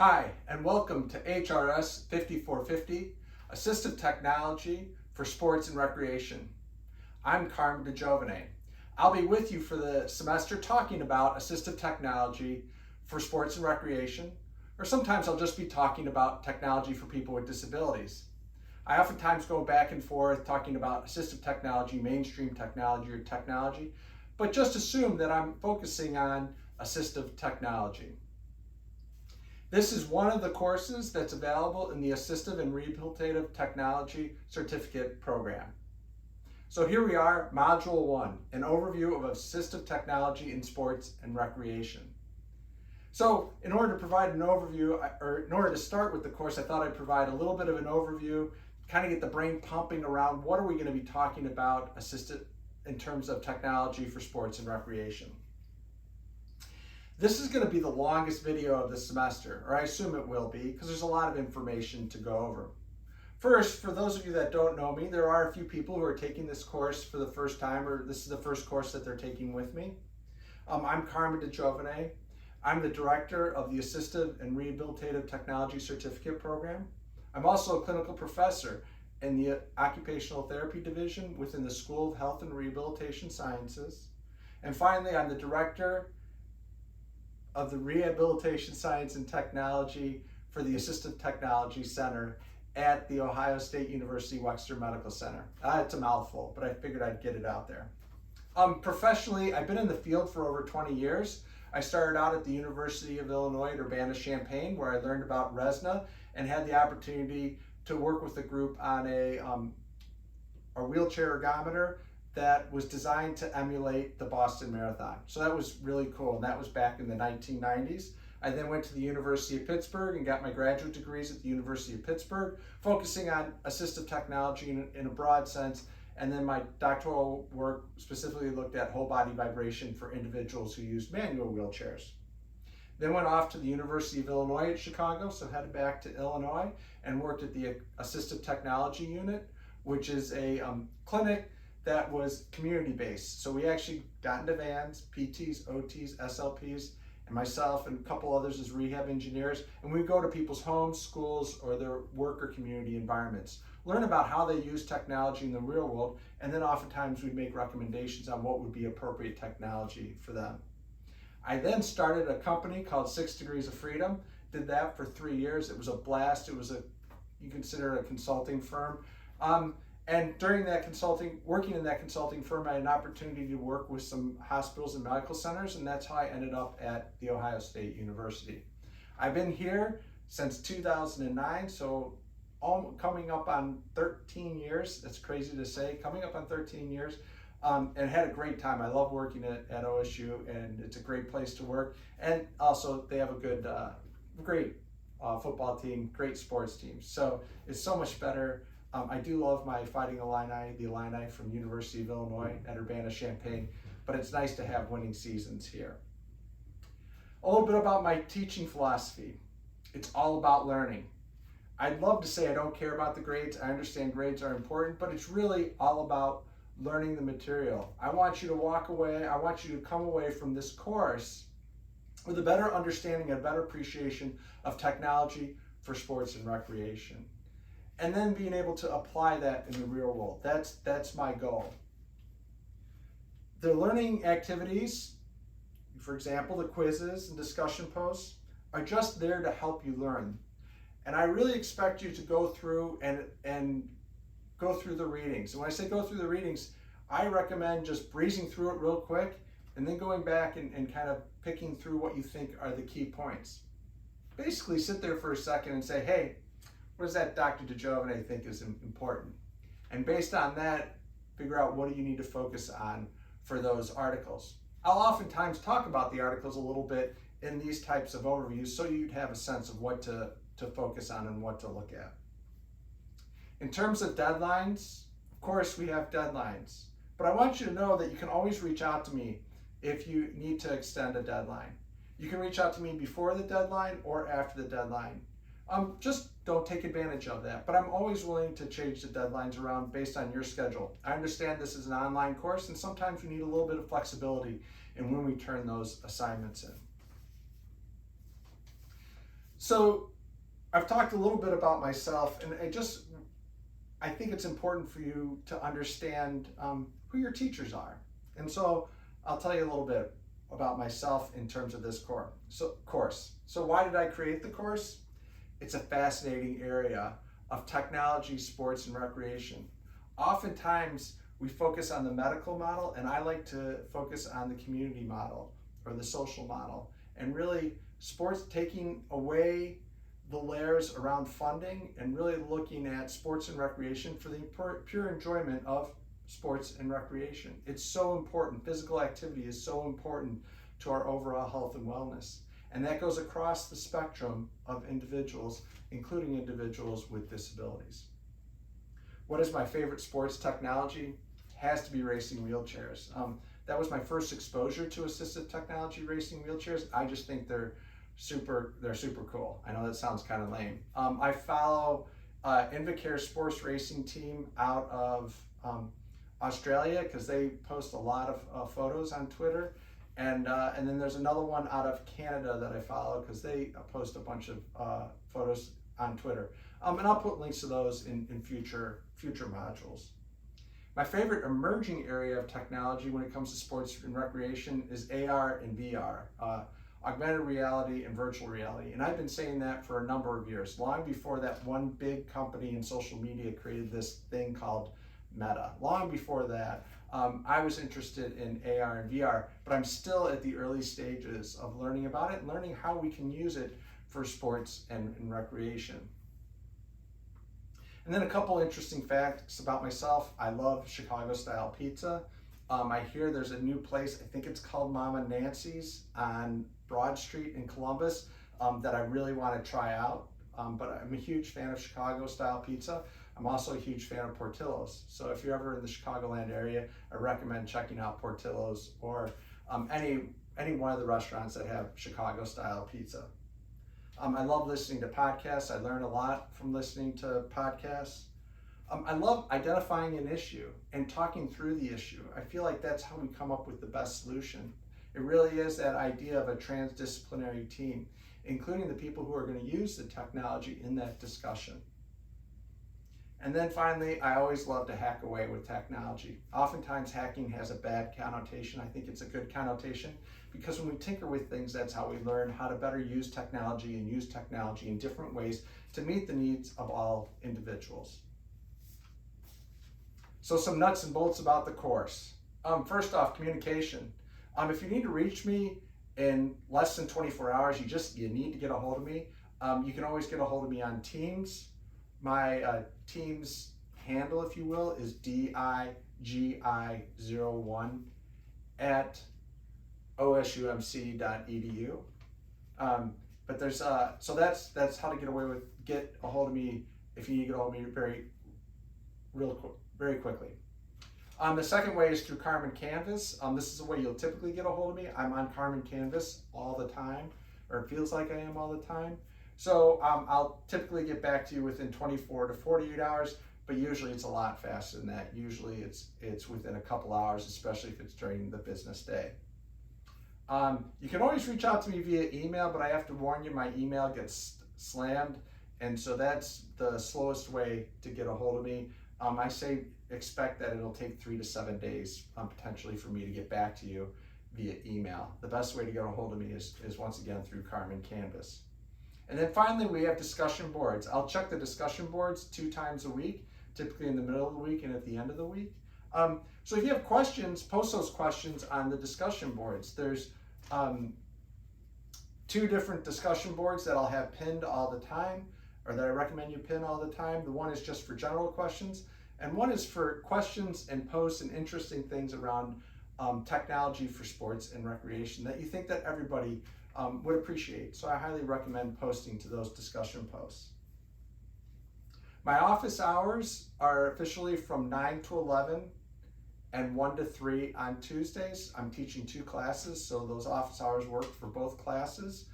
Hi, and welcome to HRS 5450, Assistive Technology for Sports and Recreation. I'm Carmen DiGiovine. I'll be with you for the semester talking about assistive technology for sports and recreation, or sometimes I'll just be talking about technology for people with disabilities. I oftentimes go back and forth talking about assistive technology, mainstream technology, or technology, but just assume that I'm focusing on assistive technology. This is one of the courses that's available in the Assistive and Rehabilitative Technology Certificate Program. So here we are, Module 1, an overview of assistive technology in sports and recreation. So in order to provide an overview, or in order to start with the course, I thought I'd provide a little bit of an overview, kind of get the brain pumping around what are we going to be talking about assistive in terms of technology for sports and recreation. This is going to be the longest video of the semester, or I assume it will be, because there's a lot of information to go over. First, for those of you that don't know me, there are a few people who are taking this course for the first time, or this is the first course that they're taking with me. I'm Carmen DiGiovine. I'm the director of the Assistive and Rehabilitative Technology Certificate Program. I'm also a clinical professor in the Occupational Therapy Division within the School of Health and Rehabilitation Sciences. And finally, I'm the director of the Rehabilitation Science and Technology for the Assistive Technology Center at the Ohio State University Wexner Medical Center. It's a mouthful, but I figured I'd get it out there. Professionally, I've been in the field for over 20 years. I started out at the University of Illinois at Urbana-Champaign, where I learned about RESNA and had the opportunity to work with a group on a wheelchair ergometer that was designed to emulate the Boston Marathon. So that was really cool, and that was back in the 1990s. I then went to the University of Pittsburgh and got my graduate degrees at the University of Pittsburgh, focusing on assistive technology in a broad sense, and then my doctoral work specifically looked at whole body vibration for individuals who used manual wheelchairs. Then went off to the University of Illinois at Chicago, so headed back to Illinois and worked at the Assistive Technology Unit, which is a clinic that was community-based. So we actually got into vans, PTs, OTs, SLPs, and myself and a couple others as rehab engineers, and we go to people's homes, schools, or their work or community environments, learn about how they use technology in the real world, and then oftentimes we'd make recommendations on what would be appropriate technology for them. I then started a company called 6 Degrees of Freedom, did that for 3 years. It was a blast. It was you consider it a consulting firm. And during that working in that consulting firm, I had an opportunity to work with some hospitals and medical centers, and that's how I ended up at the Ohio State University. I've been here since 2009, so coming up on 13 years. That's crazy to say, coming up on 13 years, and had a great time. I love working at OSU, and it's a great place to work. And also, they have a good, great football team, great sports team. So it's so much better. I do love my Fighting Illini, the Illini from University of Illinois at Urbana-Champaign, but it's nice to have winning seasons here. A little bit about my teaching philosophy. It's all about learning. I'd love to say I don't care about the grades. I understand grades are important, but it's really all about learning the material. I want you to walk away, I want you to come away from this course with a better understanding and a better appreciation of technology for sports and recreation. And then being able to apply that in the real world. That's my goal. The learning activities, for example, the quizzes and discussion posts, are just there to help you learn. And I really expect you to go through and go through the readings. And when I say go through the readings, I recommend just breezing through it real quick and then going back and kind of picking through what you think are the key points. Basically sit there for a second and say, hey, what does that Dr. DiGiovine think is important? And based on that, figure out what do you need to focus on for those articles. I'll oftentimes talk about the articles a little bit in these types of overviews so you'd have a sense of what to focus on and what to look at. In terms of deadlines, of course we have deadlines, but I want you to know that you can always reach out to me if you need to extend a deadline. You can reach out to me before the deadline or after the deadline. Just don't take advantage of that, but I'm always willing to change the deadlines around based on your schedule. I understand this is an online course, and sometimes we need a little bit of flexibility in when we turn those assignments in. So I've talked a little bit about myself, and I think it's important for you to understand who your teachers are. And so I'll tell you a little bit about myself in terms of this course. So why did I create the course? It's a fascinating area of technology, sports, and recreation. Oftentimes we focus on the medical model, and I like to focus on the community model or the social model. And really, sports, taking away the layers around funding and really looking at sports and recreation for the pure enjoyment of sports and recreation. It's so important. Physical activity is so important to our overall health and wellness. And that goes across the spectrum of individuals, including individuals with disabilities. What is my favorite sports technology? Has to be racing wheelchairs. That was my first exposure to assistive technology, racing wheelchairs. I just think they're super cool. I know that sounds kind of lame. I follow Invacare sports racing team out of Australia because they post a lot of photos on Twitter. And then there's another one out of Canada that I follow because they post a bunch of photos on Twitter. And I'll put links to those in future modules. My favorite emerging area of technology when it comes to sports and recreation is AR and VR, augmented reality and virtual reality. And I've been saying that for a number of years, long before that one big company in social media created this thing called Meta. Long before that, I was interested in AR and VR, but I'm still at the early stages of learning about it and learning how we can use it for sports and recreation. And then a couple interesting facts about myself. I love Chicago-style pizza. I hear there's a new place, I think it's called Mama Nancy's on Broad Street in Columbus, that I really want to try out. But I'm a huge fan of Chicago-style pizza. I'm also a huge fan of Portillo's. So if you're ever in the Chicagoland area, I recommend checking out Portillo's or any one of the restaurants that have Chicago-style pizza. I love listening to podcasts. I learn a lot from listening to podcasts. I love identifying an issue and talking through the issue. I feel like that's how we come up with the best solution. It really is that idea of a transdisciplinary team, including the people who are going to use the technology in that discussion. And then finally, I always love to hack away with technology. Oftentimes hacking has a bad connotation. I think it's a good connotation because when we tinker with things, that's how we learn how to better use technology and use technology in different ways to meet the needs of all individuals. So some nuts and bolts about the course. First off, communication. If you need to reach me in less than 24 hours, you need to get a hold of me. You can always get a hold of me on Teams. My Teams handle, if you will, is DIGI01 at osumc.edu. But there's so that's how to get a hold of me if you need to get a hold of me very quickly. The second way is through Carmen Canvas. This is the way you'll typically get a hold of me. I'm on Carmen Canvas all the time, or it feels like I am all the time. So I'll typically get back to you within 24 to 48 hours, but usually it's a lot faster than that. Usually it's within a couple hours, especially if it's during the business day. You can always reach out to me via email, but I have to warn you, my email gets slammed, and so that's the slowest way to get a hold of me. I expect that it'll take 3 to 7 days potentially for me to get back to you via email. The best way to get a hold of me is once again through Carmen Canvas. And then finally, we have discussion boards. I'll check the discussion boards 2 times a week, typically in the middle of the week and at the end of the week. So if you have questions, post those questions on the discussion boards. There's 2 different discussion boards that I'll have pinned all the time, or that I recommend you pin all the time. The one is just for general questions, and one is for questions and posts and interesting things around technology for sports and recreation that you think that everybody would appreciate. So I highly recommend posting to those discussion posts. My office hours are officially from 9 to 11 and 1 to 3 on Tuesdays. I'm teaching 2 classes, so those office hours work for both classes.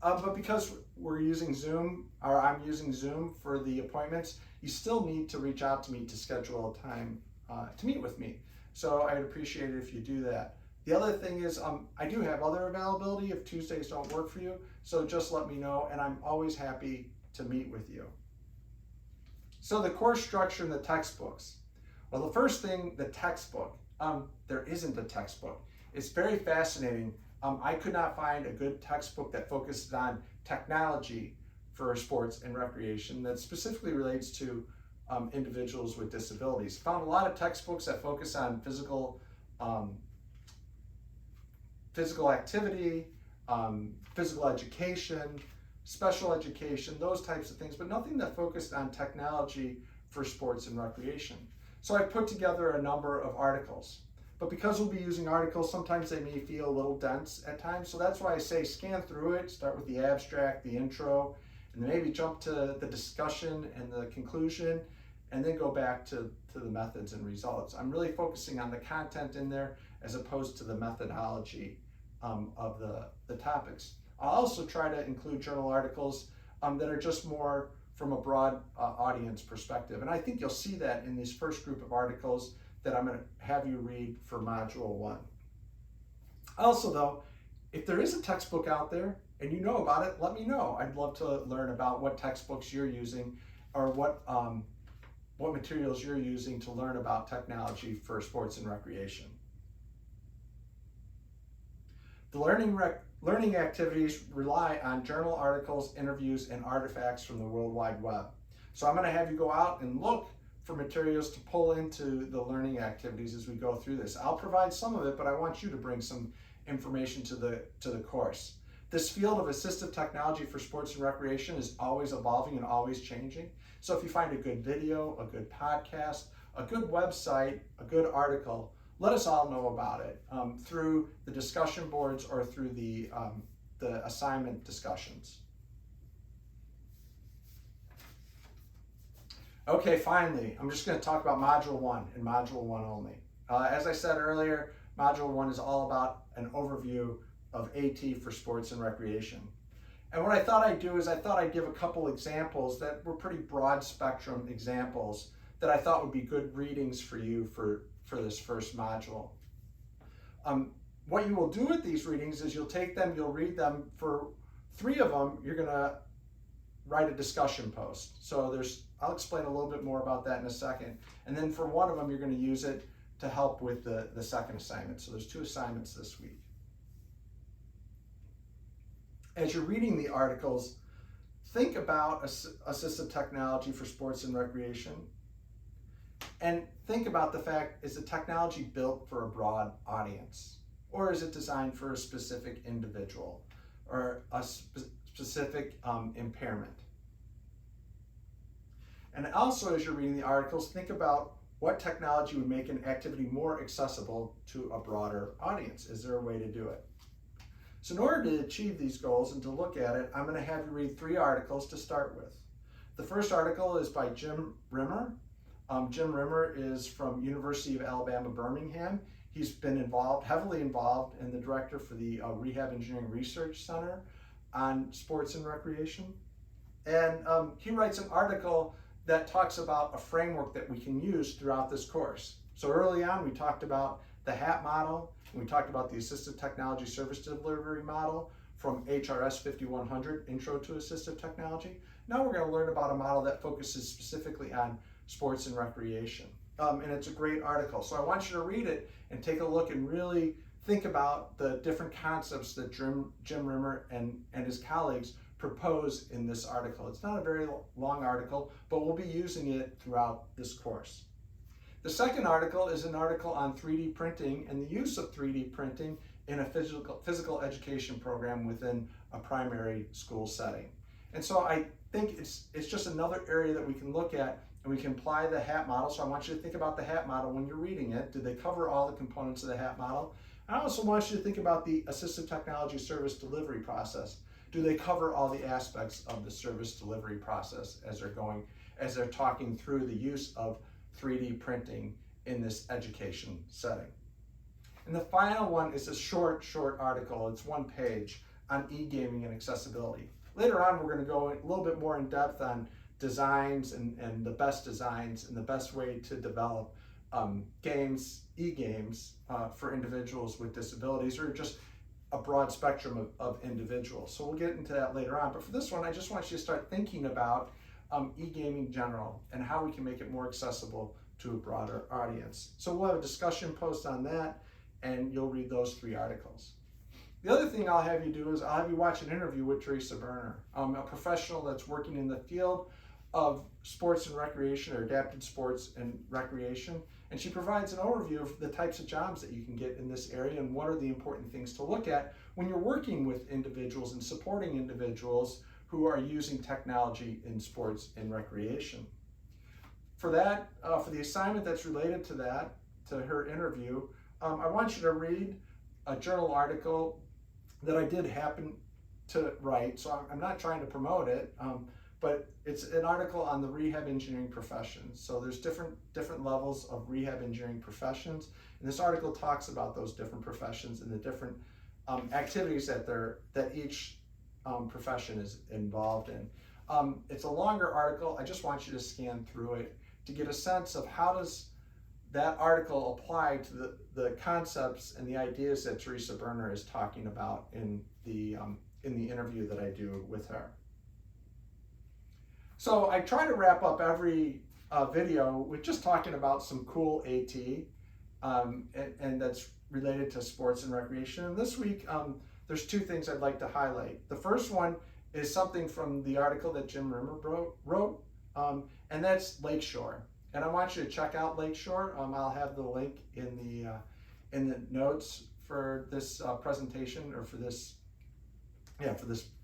But because we're using Zoom, or I'm using Zoom for the appointments, you still need to reach out to me to schedule a time to meet with me. So I'd appreciate it if you do that. The other thing is I do have other availability if Tuesdays don't work for you, so just let me know, and I'm always happy to meet with you. So the course structure in the textbooks. Well, the first thing, the textbook. There isn't a textbook. It's very fascinating. I could not find a good textbook that focused on technology for sports and recreation that specifically relates to individuals with disabilities. Found a lot of textbooks that focus on physical activity, physical education, special education, those types of things, but nothing that focused on technology for sports and recreation. So I put together a number of articles. But because we'll be using articles, sometimes they may feel a little dense at times. So that's why I say scan through it, start with the abstract, the intro, and then maybe jump to the discussion and the conclusion, and then go back to the methods and results. I'm really focusing on the content in there as opposed to the methodology of the topics. I'll also try to include journal articles that are just more from a broad audience perspective. And I think you'll see that in this first group of articles that I'm going to have you read for Module 1. Also though, if there is a textbook out there and you know about it, let me know. I'd love to learn about what textbooks you're using or what materials you're using to learn about technology for sports and recreation. The learning activities rely on journal articles, interviews, and artifacts from the World Wide Web. So I'm going to have you go out and look for materials to pull into the learning activities as we go through this. I'll provide some of it, but I want you to bring some information to the course. This field of assistive technology for sports and recreation is always evolving and always changing. So if you find a good video, a good podcast, a good website, a good article, let us all know about it through the discussion boards or through the assignment discussions. Okay, finally, I'm just going to talk about Module 1 and Module 1 only. As I said earlier, Module 1 is all about an overview of AT for sports and recreation. And what I thought I'd do is I thought I'd give a couple examples that were pretty broad spectrum examples that I thought would be good readings for you for this first module. What you will do with these readings is you'll take them, you'll read them. For 3 of them, you're going to write a discussion post. So I'll explain a little bit more about that in a second. And then for 1 of them, you're going to use it to help with the second assignment. So there's 2 assignments this week. As you're reading the articles, think about assistive technology for sports and recreation. And think about the fact, is the technology built for a broad audience? Or is it designed for a specific individual or a specific impairment? And also, as you're reading the articles, think about what technology would make an activity more accessible to a broader audience. Is there a way to do it? So in order to achieve these goals and to look at it, I'm going to have you read 3 articles to start with. The first article is by Jim Brimmer. Jim Brimmer is from University of Alabama, Birmingham. He's been heavily involved, and the director for the Rehab Engineering Research Center on sports and recreation. And he writes an article that talks about a framework that we can use throughout this course. So early on, we talked about the HAT model, and we talked about the Assistive Technology Service Delivery model from HRS 5100, Intro to Assistive Technology. Now we're going to learn about a model that focuses specifically on sports and recreation. And it's a great article. So I want you to read it and take a look and really think about the different concepts that Jim Brimmer and his colleagues propose in this article. It's not a very long article, but we'll be using it throughout this course. The second article is an article on 3D printing and the use of 3D printing in a physical education program within a primary school setting. And so I think it's just another area that we can look at, and we can apply the HAT model. So I want you to think about the HAT model when you're reading it. Do they cover all the components of the HAT model? I also want you to think about the Assistive Technology Service Delivery process. Do they cover all the aspects of the service delivery process as they're talking through the use of 3D printing in this education setting? And the final one is a short article. It's 1 page on e-gaming and accessibility. Later on, we're going to go a little bit more in depth on designs and the best designs and the best way to develop games, e-games for individuals with disabilities, or just a broad spectrum of individuals. So we'll get into that later on. But for this one, I just want you to start thinking about e-gaming in general and how we can make it more accessible to a broader audience. So we'll have a discussion post on that, and you'll read those 3 articles. The other thing I'll have you do is I'll have you watch an interview with Teresa Brimmer, a professional that's working in the field of sports and recreation, or adapted sports and recreation. And she provides an overview of the types of jobs that you can get in this area and what are the important things to look at when you're working with individuals and supporting individuals who are using technology in sports and recreation. For that, for the assignment that's related to that, to her interview, I want you to read a journal article that I did happen to write. So I'm not trying to promote it, but it's an article on the rehab engineering professions. So there's different levels of rehab engineering professions, and this article talks about those different professions and the different activities that each profession is involved in. It's a longer article. I just want you to scan through it to get a sense of how does that article apply to the concepts and the ideas that Teresa Brimmer is talking about in the interview that I do with her. So I try to wrap up every video with just talking about some cool AT, and that's related to sports and recreation. And this week, there's 2 things I'd like to highlight. The first one is something from the article that Jim Brimmer wrote, and that's LakeShore. And I want you to check out LakeShore. I'll have the link in the notes for this presentation, or for this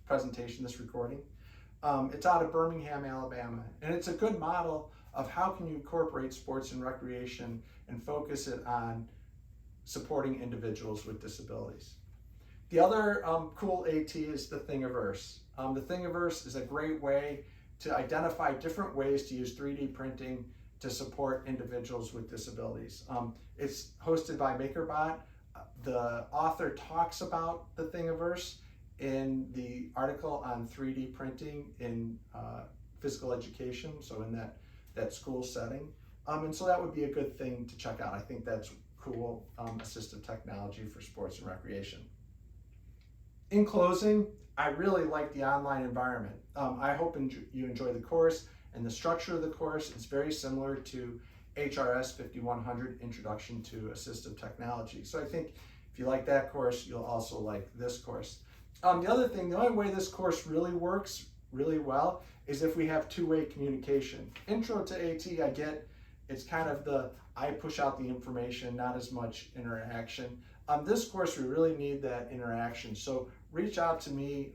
presentation, this recording. It's out of Birmingham, Alabama, and it's a good model of how can you incorporate sports and recreation and focus it on supporting individuals with disabilities. The other cool AT is the Thingiverse. The Thingiverse is a great way to identify different ways to use 3D printing to support individuals with disabilities. It's hosted by Makerbot. The author talks about the Thingiverse in the article on 3D printing in physical education, so in that school setting. And so that would be a good thing to check out. I think that's cool, assistive technology for sports and recreation. In closing, I really like the online environment. I hope you enjoy the course and the structure of the course. It's very similar to HRS 5100, Introduction to Assistive Technology. So I think if you like that course, you'll also like this course. The other thing, the only way this course really works really well is if we have 2-way communication. Intro to AT, I get, it's kind of I push out the information, not as much interaction. This course, we really need that interaction. So reach out to me,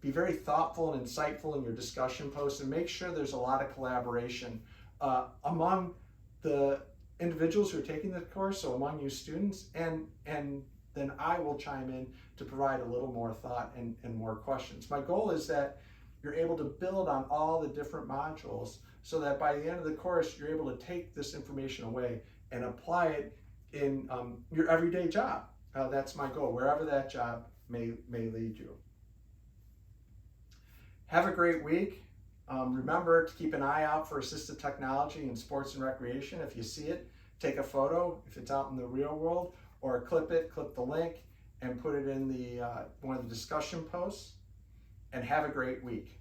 be very thoughtful and insightful in your discussion posts, and make sure there's a lot of collaboration among the individuals who are taking the course, so among you students, and then I will chime in to provide a little more thought and more questions. My goal is that you're able to build on all the different modules so that by the end of the course, you're able to take this information away and apply it in your everyday job. That's my goal, wherever that job may lead you. Have a great week. Remember to keep an eye out for assistive technology in sports and recreation. If you see it, take a photo if it's out in the real world, or clip the link, and put it in one of the discussion posts. And have a great week.